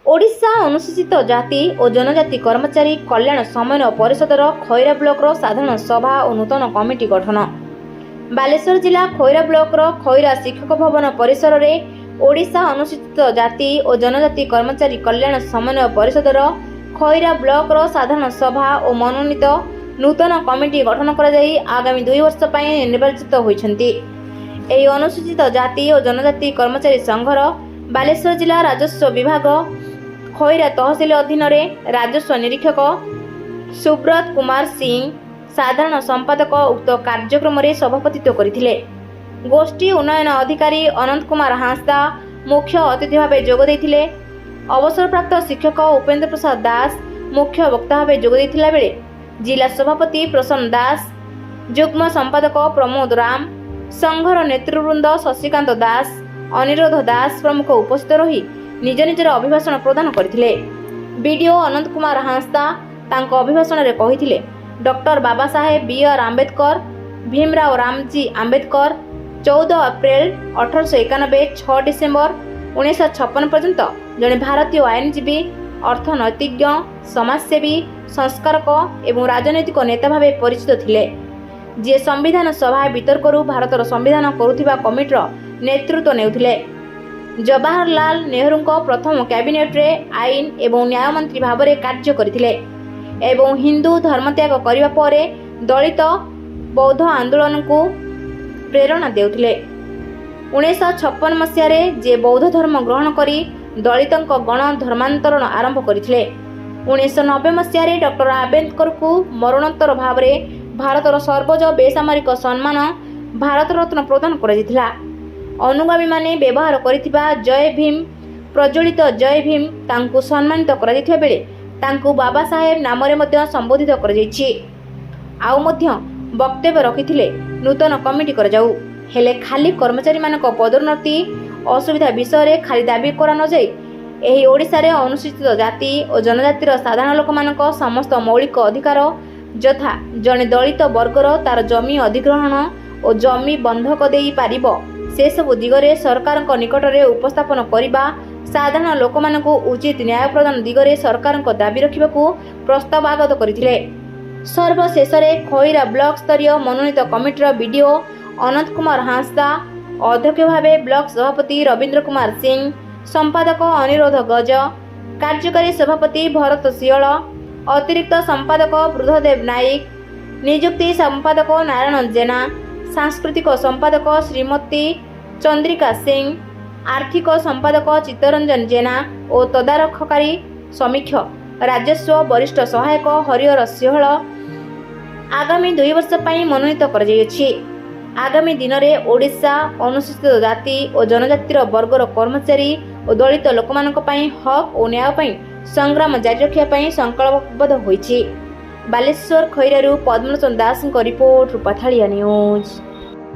ओडिशा अनुसूचित जाति और जनजाति कर्मचारी कल्याण समन्वय परिषदर खैरा ब्लॉक साधारण सभा और नूतन कमिटी गठन। बालेश्वर जिला खैरा ब्लॉक खैरा शिक्षक भवन परिसर में ओडिशा अनुसूचित जाति और जनजाति कर्मचारी कल्याण समन्वय परिषदर खैरा ब्लॉक साधारण सभा और मनोनीत नूतन कमिटी गठन कर आगामी 2 वर्ष निर्वाचित होती। यह अनुसूचित जाति और जनजाति कर्मचारी संघर बालेश्वर जिला राजस्व विभाग खैरा तहसिल अधीन राजस्व निरीक्षक सुब्रत कुमार सिंह साधारण संपादक उक्त कार्यक्रम में सभापतित्व करथिले। गोष्ठी उन्नयन अधिकारी अनंत कुमार हांसदा मुख्य अतिथि भाव जोग देथिले। अवसरप्राप्त शिक्षक उपेन्द्र प्रसाद दास मुख्य वक्ता भाव जोग देथिला बेले जिला सभापति प्रसन्न दास, युग्म संपादक प्रमोद राम, संघर नेतृवृंद शशिकांत दास, अनिरुद्ध दास प्रमुख उपस्थित रही निज निजर अभिभाषण प्रदान करथिले। बीडीओ अनंत कुमार हांसदा तांको अभिभाषण रे कहिथिले doctor Baba Saheb B R. Ambedkar, Bhimrao Ramji Ambedkar 14 April 1891 6 December 1956 पर्यंत जड़े भारतीय आईनजीवी, अर्थनैतिज्ञ, समाजसेवी, संस्कारक एवं राजनैतिक नेता भाव परिचित थिले, जे संविधान सभा वितर्करू भारतर संविधान करुथिबा कमिटर नेतृत्व नेउथिले। जवाहरलाल नेहरू प्रथम कैबिनेट रे आईन एवं न्याय मंत्री भाव में कार्य करथिले एवं हिंदू धर्मत्याग करिबा परे दलित बौद्ध आंदोलन को प्रेरणा देउथिले। 1956 मसीह रे जे बौद्ध धर्म ग्रहण करी दलितंक गण धर्मांतरण आरंभ करथिले। 1990 मसीह रे डॉक्टर आंबेडकर को मरणोत्तर भाव में भारतर सर्वोच्च बेसामरिक सम्मान भारत रत्न प्रदान करा। अनुगामी माने व्यवहार करिथिबा जय भीम प्रज्वलित जय भीम तांकु सम्मानित करा बेले तांकु बाबा साहेब नाम रे मध्य संबोधित करा जायछि। आउ मध्य वक्तव्य रखिथिले नूतन कमिटी कर जाऊ हेले खाली कर्मचारी मानक पदोन्नति असुविधा विषय रे खाली दाबी करा न जाय एही ओडिसा रे अनुसूचित जाति और जनजातिर साधारण लोक मानक समस्त मौलिक अधिकार यथा जने दलित वर्गर तार जमी अधिग्रहण और जमी बंधक देई पारिबो से सब दिगरे सरकार निकट में उपस्थापन करने साधारण लोक मानक उचित न्याय प्रदान दिगरे सरकार दाबी रखा प्रस्ताव आगत करथिले। सर्वशेष खैरा ब्लॉक स्तरीय मनोनीत कमिटीर बीडीओ अनंत कुमार हांसदा, अध्यक्ष भाव ब्लॉक सभापति रविंद्र कुमार सिंह, संपादक अनिरुद्ध गज, कार्यकारी सभापति भरत सियल, अतिरिक्त संपादक बुद्धदेव नाइक, नियुक्ति संपादक नारायण जेना, सांस्कृतिक संपादक श्रीमती चंद्रिका सिंह, आर्थिक संपादक चित्तरंजन जेना और तदारखकारी समीक्ष राजस्व वरिष्ठ सहायक हरिहर सिंहल आगामी 2 वर्ष मनोनीत कर आगामी दिन में ओडिशा अनुसूचित जाति और जनजातिर वर्गर कर्मचारी और दलित लोक हक और न्याय संग्राम जारी रखा संकल्पबद्ध होइछि। बालेश्वर खैरारू पद्मलोचन दास रिपोर्ट रूपाथालिया न्यूज।